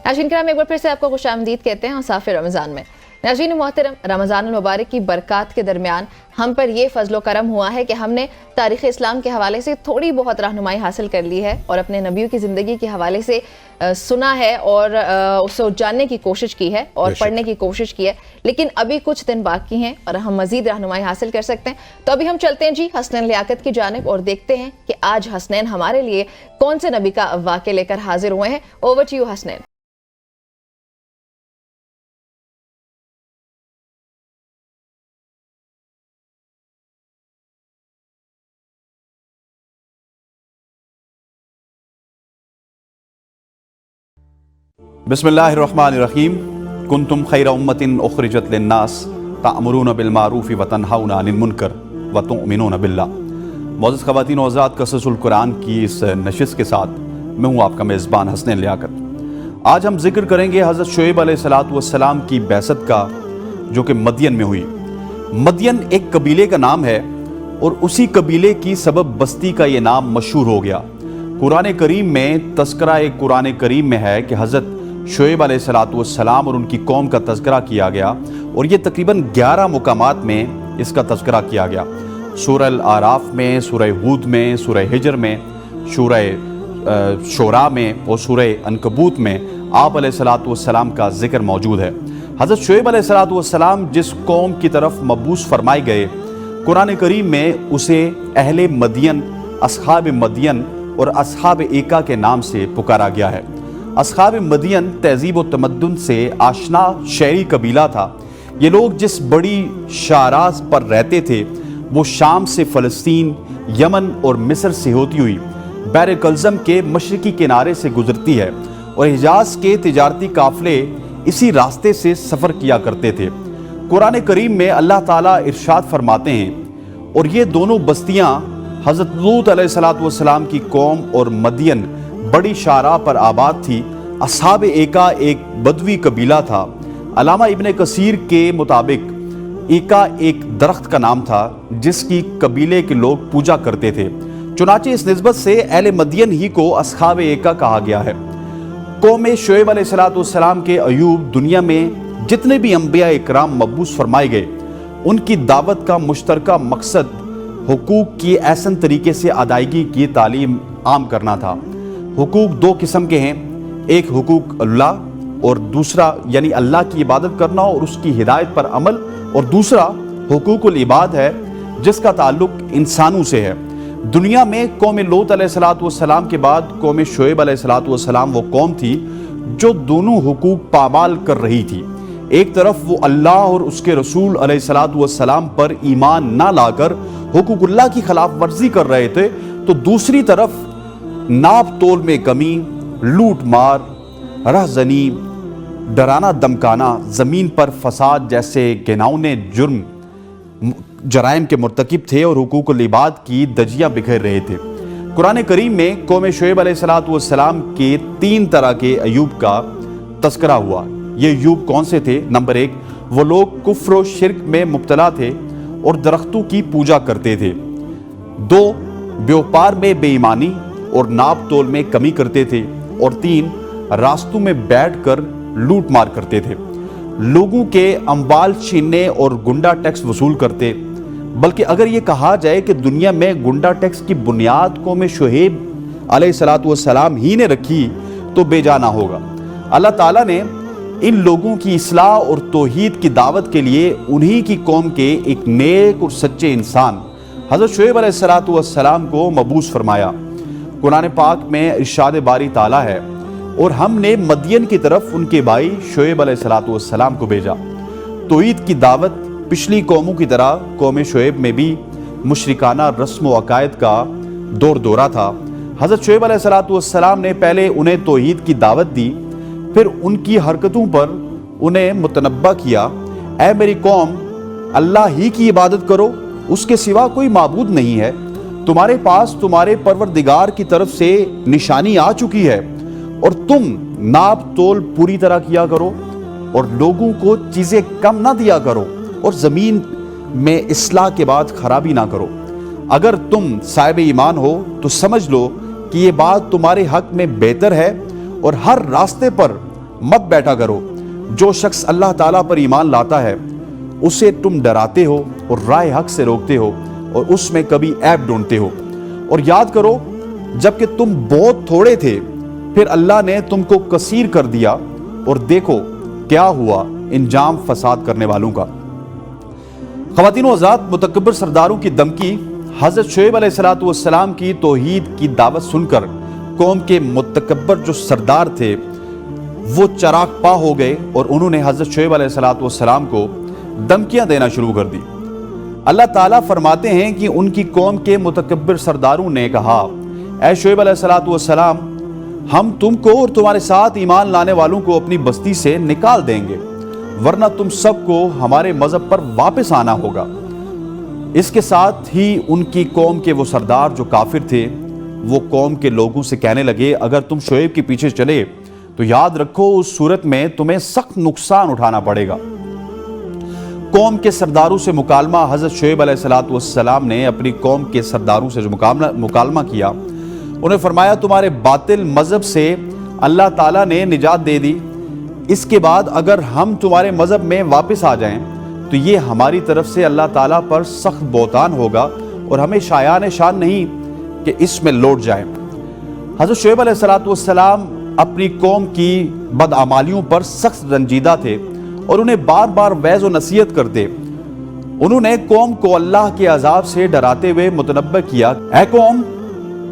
नाज़रीन किराम, एक बार फिर से आपको खुशामदीद कहते हैं मुसाफिर रमज़ान में। नाज़रीन मोहतरम, रमज़ान मुबारक की बरक़ात के दरमियान हम पर यह फ़ज़्ल करम हुआ है कि हमने तारीख़ इस्लाम के हवाले से थोड़ी बहुत रहनुमाई हासिल कर ली है और अपने नबियों की ज़िंदगी के हवाले से सुना है और उसे जानने की कोशिश की है और पढ़ने की कोशिश की है। लेकिन अभी कुछ दिन बाकी हैं और हम मज़ीद रहनुमाई हासिल कर सकते हैं। तो अभी हम चलते हैं जी हसनैन लियाकत की जानिब और देखते हैं कि आज हसनैन हमारे लिए कौन से नबी का वाक़या लेकर हाजिर हुए हैं। Over to you Hasnain. बिस्मिल्लाहिर्रहमानिर्रहीम। कुंतुम खैरा उम्मतिन उखरिजत लिन्नास तामुरून बिल मारूफ व तनहाउना अनिल मुनकर व तुमिनून बिल्लाह। मौजूद ख़वातीन और हज़रात, क़ससुल कुरान की इस नशिस्त के साथ मैं हूँ आपका मेज़बान हसनैन लियाकत। आज हम जिक्र करेंगे हज़रत शुएब अलैहिस्सलाम की बैसत का, जो कि मदियन में हुई। मदियन एक कबीले का नाम है और उसी कबीले की सबब बस्ती का ये नाम मशहूर हो गया। कुरान करीम में तज़किरा कुरान करीम में है कि हज़रत शुएब अलैहिस्सलाम और उनकी कौम का तज़किरा किया गया और ये तकरीबन 11 मुकामात में इसका तज़किरा किया गया। सूरह आराफ में, सूरह हूद में, सूरह हिजर में, सूरह शोरा में और सूरह अनकबूत में आप अलैहिस्सलाम का ज़िक्र मौजूद है। हज़रत शुएब अलैहिस्सलाम जिस कौम की तरफ मबूस फरमाए गए, कुरान करीम में उसे अहले मदियन, अस्हाब मदियन और अस्हाब एका के नाम से पुकारा गया है। अस्हाब मदियन तहज़ीब व तमद्दुन से आशना शहरी कबीला था। ये लोग जिस बड़ी शाराज पर रहते थे वो शाम से फ़लस्तीन, यमन और मिस्र से होती हुई बैर कल्ज़म के मशरकी किनारे से गुज़रती है और हिजाज़ के तिजारती काफ़िले इसी रास्ते से सफ़र किया करते थे। कुरान करीम में अल्लाह ताला इरशाद फरमाते हैं, और ये दोनों बस्तियाँ हज़रत लूत अलैहिस्सलाम की कौम और मदियन बड़ी शारा पर आबाद थी। अस्हाब एका एक बदवी कबीला था। अलामा इब्ने कसीर के मुताबिक एका एक दरख्त का नाम था जिसकी कबीले के लोग पूजा करते थे। चुनाचे इस निस्बत से अहले मदियन ही को अस्हाब एका कहा गया है। कौम शुएब अलैहिस्सलाम के अयूब दुनिया में जितने भी अंबिया इकराम मबूस फरमाए गए, उनकी दावत का मुश्तरका मकसद हुकूक की ऐसन तरीके से अदायगी की तालीम आम करना था। हुकूक दो किस्म के हैं, एक हुकूक अल्लाह और दूसरा यानी अल्लाह की इबादत करना और उसकी हिदायत पर अमल, और दूसरा हुकूकुल इबाद है जिसका ताल्लुक इंसानों से है। दुनिया में कौम लूत अलैहिस्सलाम के बाद कौम शुएब अलैहिस्सलाम वो कौम थी जो दोनों हुकूक पामाल कर रही थी। एक तरफ वो अल्लाह और उसके रसूल अलैहिस्सलाम पर ईमान ना लाकर हुकूकुल्लाह की खिलाफ वर्जी कर रहे थे, तो दूसरी तरफ नाप तोल में कमी, लूट मार, रहजनी, डराना धमकाना, ज़मीन पर फसाद जैसे घिनौने जुर्म जराइम के मुर्तकिब थे और हुकूकुल इबाद की दजियाँ बिखेर रहे थे। कुरान करीम में कौम शुएब अलैहिस्सलाम के 3 तरह के अयूब का तज़किरा हुआ। ये अयूब कौन से थे? नंबर 1, वो लोग कुफ्र और शिर्क में मुब्तला थे और दरख्तों की पूजा करते थे। 2, व्यापार में बेईमानी और नाप तोल में कमी करते थे। और 3, रास्तों में बैठकर लूट मार करते थे, लोगों के अम्वाल छीनने और गुंडा टैक्स वसूल करते। बल्कि अगर ये कहा जाए कि दुनिया में गुंडा टैक्स की बुनियाद कौम शुएब अलैहिस्सलाम ही ने रखी तो बेजाना होगा। अल्लाह ताला ने इन लोगों की इस्लाह और तौहीद की दावत के लिए उन्हीं की कौम के एक नेक और सच्चे इंसान हज़रत शुएब अलैहिस्सलाम को मबूस फरमाया। कुरान पाक में इरशाद बारी ताला है, और हमने मदियन की तरफ उनके भाई शुएब अलैहिस्सलाम को भेजा। तौहीद की दावत पिछली कौमों की तरह कौम शुएब में भी मुशरिकाना रस्म व अकायद का दौर दौरा था। हज़रत शुएब अलैहिस्सलाम ने पहले उन्हें तौहीद की दावत दी, फिर उनकी हरकतों पर उन्हें मुतनब्बा किया, ऐ मेरी कौम, अल्लाह ही की इबादत करो, उसके सिवा कोई माबूद नहीं है। तुम्हारे पास तुम्हारे परवरदिगार की तरफ से निशानी आ चुकी है और तुम नाप तोल पूरी तरह किया करो और लोगों को चीज़ें कम ना दिया करो और ज़मीन में इस्लाह के बाद खराबी ना करो। अगर तुम साहिब ईमान हो तो समझ लो कि ये बात तुम्हारे हक में बेहतर है और हर रास्ते पर मत बैठा करो। जो शख्स अल्लाह ताला पर ईमान लाता है उसे तुम डराते हो और राह हक से रोकते हो और उसमें कभी ऐब ढूंढते हो। और याद करो जबकि तुम बहुत थोड़े थे फिर अल्लाह ने तुमको कसीर कर दिया और देखो क्या हुआ इंजाम फसाद करने वालों का। ख़वातीन व हज़रात, मुतकब्बिर सरदारों की धमकी हज़रत शुएब अलैहिस्सलाम की तौहीद की दावत सुनकर कौम के मुतकब्बिर जो सरदार थे वो चराग पा हो गए और उन्होंने हज़रत शुएब अलैहिस्सलाम को धमकियां देना शुरू कर दी। अल्लाह ताला फरमाते हैं कि उनकी कौम के मुतकब्बिर सरदारों ने कहा, ऐ शुएब अलैहिस्सलाम, हम तुमको और तुम्हारे साथ ईमान लाने वालों को अपनी बस्ती से निकाल देंगे, वरना तुम सबको हमारे मजहब पर वापस आना होगा। इसके साथ ही उनकी कौम के वो सरदार जो काफिर थे वो कौम के लोगों से कहने लगे, अगर तुम शुएब के पीछे चले तो याद रखो उस सूरत में तुम्हें सख्त नुकसान उठाना पड़ेगा। कौम के सरदारों से मुकालमा हज़रत शुएब अलैहिस्सलाम ने अपनी कौम के सरदारों से जो मुकालमा किया, उन्हें फरमाया, तुम्हारे बातिल मजहब से अल्लाह ताला ने निजात दे दी, इसके बाद अगर हम तुम्हारे मजहब में वापस आ जाएं तो ये हमारी तरफ से अल्लाह ताला पर सख्त बौतान होगा और हमें शायान शान नहीं कि इसमें लौट जाएं। हज़रत शुएब अलैहिस्सलाम अपनी कौम की बदआमालियों पर सख्त रंजीदा थे और उन्हें बार बार वैज़ व नसीहत करते। उन्होंने कौम को अल्लाह के अजाब से डराते हुए मुतनब्बह किया, ऐ कौम,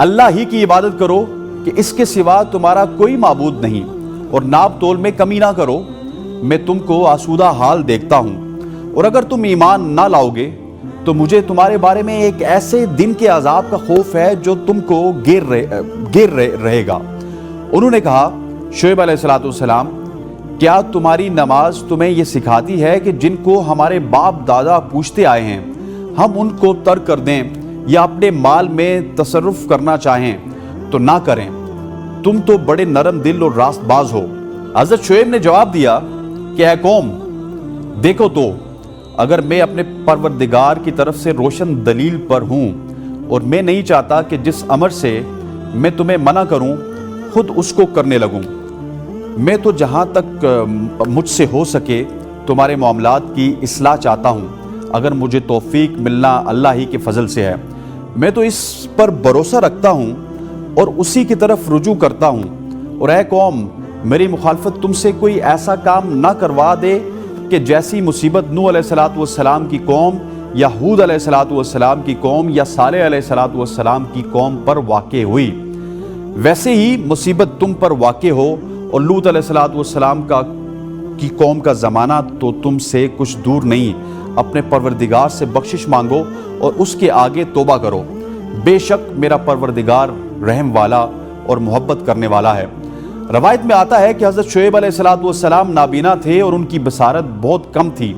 अल्लाह ही की इबादत करो कि इसके सिवा तुम्हारा कोई माबूद नहीं, और नाप तोल में कमी ना करो, मैं तुमको आसूदा हाल देखता हूँ, और अगर तुम ईमान ना लाओगे तो मुझे तुम्हारे बारे में एक ऐसे दिन के अजाब का खौफ है जो तुमको घेर रहेगा। उन्होंने कहा, शुएब अलैहिस्सलाम, क्या तुम्हारी नमाज तुम्हें यह सिखाती है कि जिनको हमारे बाप दादा पूछते आए हैं हम उनको तर्क कर दें या अपने माल में तसर्रुफ करना चाहें तो ना करें? तुम तो बड़े नरम दिल और रास्तबाज हो। हज़रत शुएब ने जवाब दिया कि ऐ कौम, देखो तो अगर मैं अपने परवरदिगार की तरफ से रोशन दलील पर हूँ और मैं नहीं चाहता कि जिस अमर से मैं तुम्हें मना करूँ खुद उसको करने लगूँ। मैं तो जहाँ तक मुझसे हो सके तुम्हारे मामलात की इस्लाह चाहता हूँ, अगर मुझे तौफीक मिलना अल्लाह ही के फजल से है। मैं तो इस पर भरोसा रखता हूँ और उसी की तरफ रुजू करता हूँ। और ऐ कौम, मेरी मुखालफत तुमसे कोई ऐसा काम ना करवा दे कि जैसी मुसीबत नूह अलैहिस्सलाम की कौम या हूद अलैहिस्सलाम की कौम या सालेह अलैहिस्सलाम की कौम पर वाक़े हुई, वैसे ही मुसीबत तुम पर वाक़े हो। और लूत अलैहिस्सलाम की कौम का ज़माना तो तुमसे कुछ दूर नहीं। अपने परवरदिगार से बख्शिश मांगो और उसके आगे तौबा करो, बेशक मेरा परवरदिगार रहम वाला और मोहब्बत करने वाला है। रवायत में आता है कि हज़रत शुएब अलैहिस्सलाम नाबीना थे और उनकी बसारत बहुत कम थी।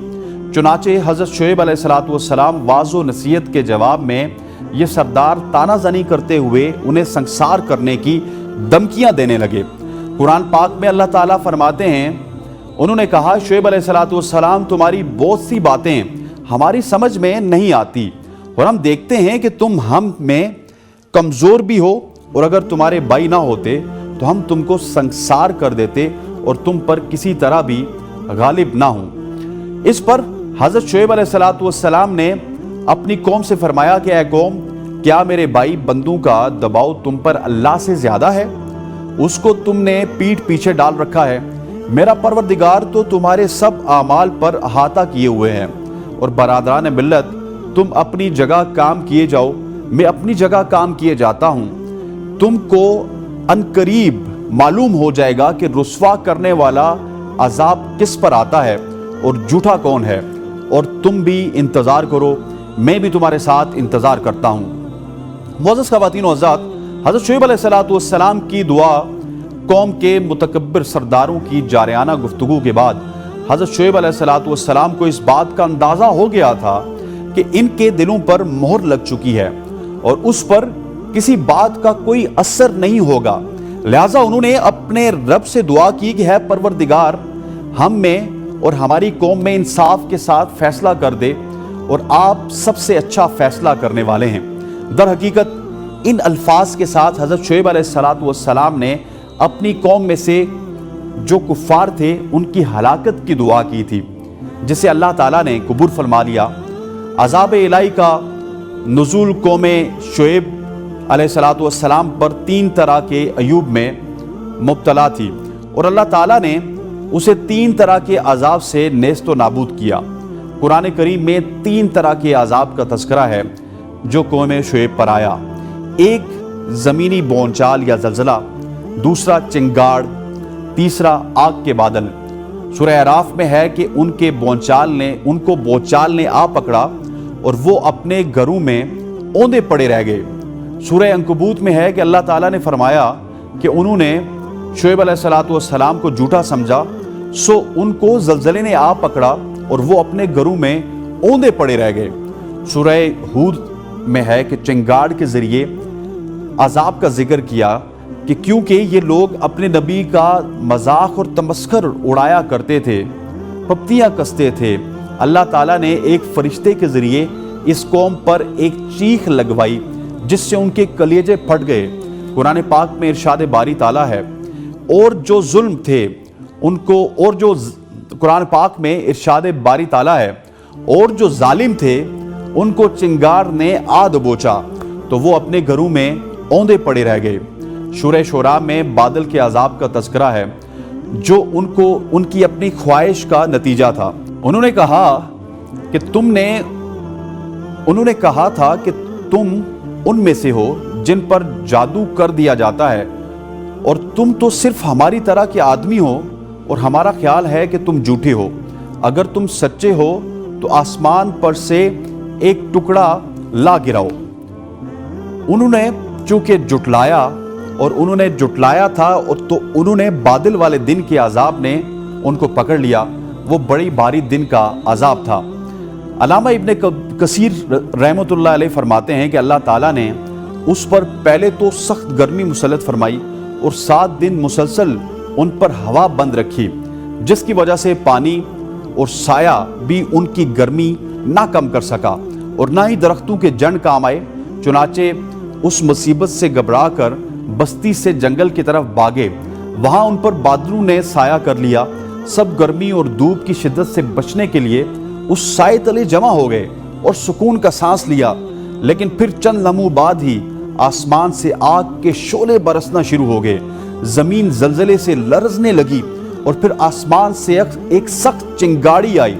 चुनाचे हज़रत शुएब अलैहिस्सलाम वाज़ व नसीहत के जवाब में ये सरदार तानाज़नी करते हुए उन्हें संसार करने की धमकियाँ देने लगे। कुरान पाक में अल्लाह ताला फरमाते हैं, उन्होंने कहा, शुएब अलैहिस्सलाम, तुम्हारी बहुत सी बातें हमारी समझ में नहीं आती और हम देखते हैं कि तुम हम में कमज़ोर भी हो, और अगर तुम्हारे भाई ना होते तो हम तुमको संसार कर देते और तुम पर किसी तरह भी गालिब ना हो। इस पर हज़रत शुएब अलैहिस्सलाम ने अपनी कौम से फरमाया कि ऐ कौम, क्या मेरे भाई बंदों का दबाव तुम पर अल्लाह से ज़्यादा है? उसको तुमने पीठ पीछे डाल रखा है। मेरा परवरदिगार तो तुम्हारे सब आमाल पर अहाता किए हुए हैं। और बरादरान मिल्लत, तुम अपनी जगह काम किए जाओ, मैं अपनी जगह काम किए जाता हूँ। तुमको अनकरीब मालूम हो जाएगा कि रुस्वा करने वाला अजाब किस पर आता है और झूठा कौन है, और तुम भी इंतज़ार करो, मैं भी तुम्हारे साथ इंतज़ार करता हूँ। मुअज़्ज़ज़ ख़वातीन व हज़रात, हज़रत शुएब अलैहिस्सलाम की दुआ कौम के मुतकब्बिर सरदारों की जारियाना गुफ्तगू के बाद हज़रत शुएब अलैहिस्सलाम को इस बात का अंदाज़ा हो गया था कि इनके दिलों पर मोहर लग चुकी है और उस पर किसी बात का कोई असर नहीं होगा। लिहाजा उन्होंने अपने रब से दुआ की कि है परवरदिगार, हम में और हमारी कौम में इंसाफ के साथ फैसला कर दे, और आप सबसे अच्छा फैसला करने वाले हैं। दर हकीकत इन अल्फाज के साथ हज़रत शुएब अलैहिस्सलाम ने अपनी कौम में से جو کفار تھے ان کی ہلاکت کی دعا کی تھی، جسے اللہ تعالیٰ نے قبول فرما لیا۔ عذاب الہی کا نزول قوم شعیب علیہ السلام پر 3 طرح کے عیوب میں مبتلا تھی، اور اللہ تعالیٰ نے اسے 3 طرح کے عذاب سے نیست و نابود کیا۔ قرآن کریم میں 3 طرح کے عذاب کا تذکرہ ہے جو قوم شعیب پر آیا۔ ایک زمینی بونچال یا زلزلہ، دوسرا چنگاڑ، تیسرا آگ کے بادل۔ سورہ اعراف میں ہے کہ ان کو بونچال نے آ پکڑا اور وہ اپنے گھروں میں اوندے پڑے رہ گئے۔ سورہ عنکبوت میں ہے کہ اللہ تعالیٰ نے فرمایا کہ انہوں نے شعیب علیہ السلام کو جھوٹا سمجھا، سو ان کو زلزلے نے آ پکڑا اور وہ اپنے گھروں میں اوندے پڑے رہ گئے۔ سورہ ہود میں ہے کہ چنگاڑ کے ذریعے عذاب کا ذکر کیا کہ کیونکہ یہ لوگ اپنے نبی کا مذاق اور تمسخر اڑایا کرتے تھے، پپتیاں کستے تھے، اللہ تعالیٰ نے ایک فرشتے کے ذریعے اس قوم پر ایک چیخ لگوائی جس سے ان کے کلیجے پھٹ گئے۔ قرآن پاک میں ارشاد باری تعالیٰ ہے، اور جو ظلم تھے ان کو، اور جو قرآن پاک میں ارشاد باری تعالیٰ ہے، اور جو ظالم تھے ان کو چنگار نے آ دبوچا تو وہ اپنے گھروں میں اوندے پڑے رہ گئے۔ سورہ شعراء میں بادل کے عذاب کا تذکرہ ہے جو ان کی اپنی خواہش کا نتیجہ تھا۔ انہوں نے کہا تھا کہ تم ان میں سے ہو جن پر جادو کر دیا جاتا ہے، اور تم تو صرف ہماری طرح کے آدمی ہو اور ہمارا خیال ہے کہ تم جھوٹے ہو۔ اگر تم سچے ہو تو آسمان پر سے ایک ٹکڑا لا گراؤ۔ انہوں نے چونکہ جھٹلایا تھا اور تو انہوں نے بادل والے دن کے عذاب نے ان کو پکڑ لیا، وہ بڑی بھاری دن کا عذاب تھا۔ علامہ ابن کثیر رحمۃ اللہ علیہ فرماتے ہیں کہ اللہ تعالیٰ نے اس پر پہلے تو سخت گرمی مسلط فرمائی اور 7 دن مسلسل ان پر ہوا بند رکھی، جس کی وجہ سے پانی اور سایہ بھی ان کی گرمی نہ کم کر سکا اور نہ ہی درختوں کے جڑ کام آئے۔ چنانچہ اس مصیبت سے گھبرا کر بستی سے جنگل کی طرف بھاگے، وہاں ان پر بادلوں نے سایہ کر لیا۔ سب گرمی اور دھوپ کی شدت سے بچنے کے لیے اس سائے تلے جمع ہو گئے اور سکون کا سانس لیا، لیکن پھر چند لمحوں بعد ہی آسمان سے آگ کے شعلے برسنا شروع ہو گئے، زمین زلزلے سے لرزنے لگی اور پھر آسمان سے ایک سخت چنگاڑی آئی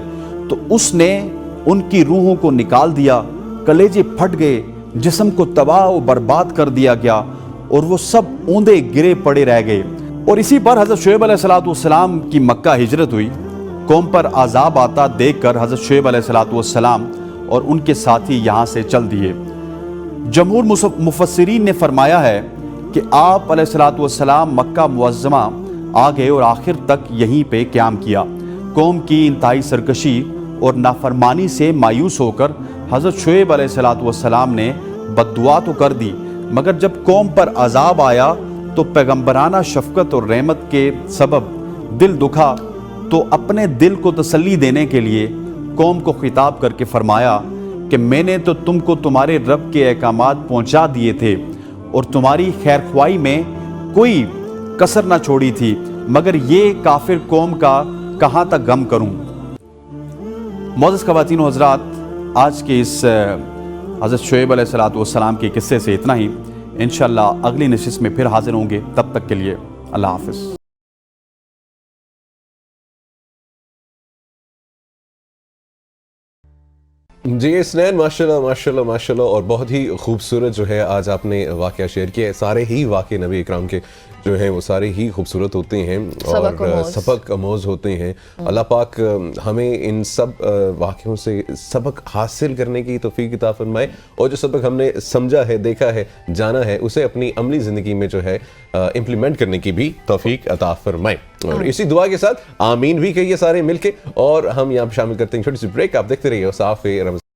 تو اس نے ان کی روحوں کو نکال دیا، کلیجے پھٹ گئے، جسم کو تباہ و برباد کر دیا گیا اور وہ سب اوندے گرے پڑے رہ گئے۔ اور اسی پر حضرت شعیب علیہ السلام کی مکہ ہجرت ہوئی۔ قوم پر عذاب آتا دیکھ کر حضرت شعیب علیہ السلام اور ان کے ساتھی یہاں سے چل دیے۔ جمہور مفسرین نے فرمایا ہے کہ آپ علیہ السلام مکہ معظمہ آ گئے اور آخر تک یہیں پہ قیام کیا۔ قوم کی انتہائی سرکشی اور نافرمانی سے مایوس ہو کر حضرت شعیب علیہ السلام نے بد دعا تو کر دی، مگر جب قوم پر عذاب آیا تو پیغمبرانہ شفقت اور رحمت کے سبب دل دکھا تو اپنے دل کو تسلی دینے کے لیے قوم کو خطاب کر کے فرمایا کہ میں نے تو تم کو تمہارے رب کے احکامات پہنچا دیے تھے اور تمہاری خیر خواہی میں کوئی کسر نہ چھوڑی تھی، مگر یہ کافر قوم کا کہاں تک غم کروں۔ معزز خواتین و حضرات، آج کے اس حضرت شعیب علیہ السلام کے قصے سے اتنا ہی۔ انشاءاللہ اگلی نشست میں پھر حاضر ہوں گے، تب تک کے لیے اللہ حافظ۔ جی اسنین، ماشاءاللہ ماشاءاللہ ماشاءاللہ، اور بہت ہی خوبصورت جو ہے آج آپ نے واقعہ شیئر کیا ہے۔ سارے ہی واقعے نبی اکرام کے جو ہیں وہ سارے ہی خوبصورت ہوتے ہیں اور سبق آموز ہوتے ہیں۔ اللہ پاک ہمیں ان سب واقعوں سے سبق حاصل کرنے کی توفیق عطا فرمائے، اور جو سبق ہم نے سمجھا ہے، دیکھا ہے، جانا ہے، اسے اپنی عملی زندگی میں جو ہے امپلیمنٹ کرنے کی بھی توفیق عطا فرمائے۔ اور اسی دعا کے ساتھ آمین بھی کہیے سارے مل کے، اور ہم یہاں شامل کرتے ہیں چھوٹی سی بریک۔ آپ دیکھتے رہیے صاف رمضان۔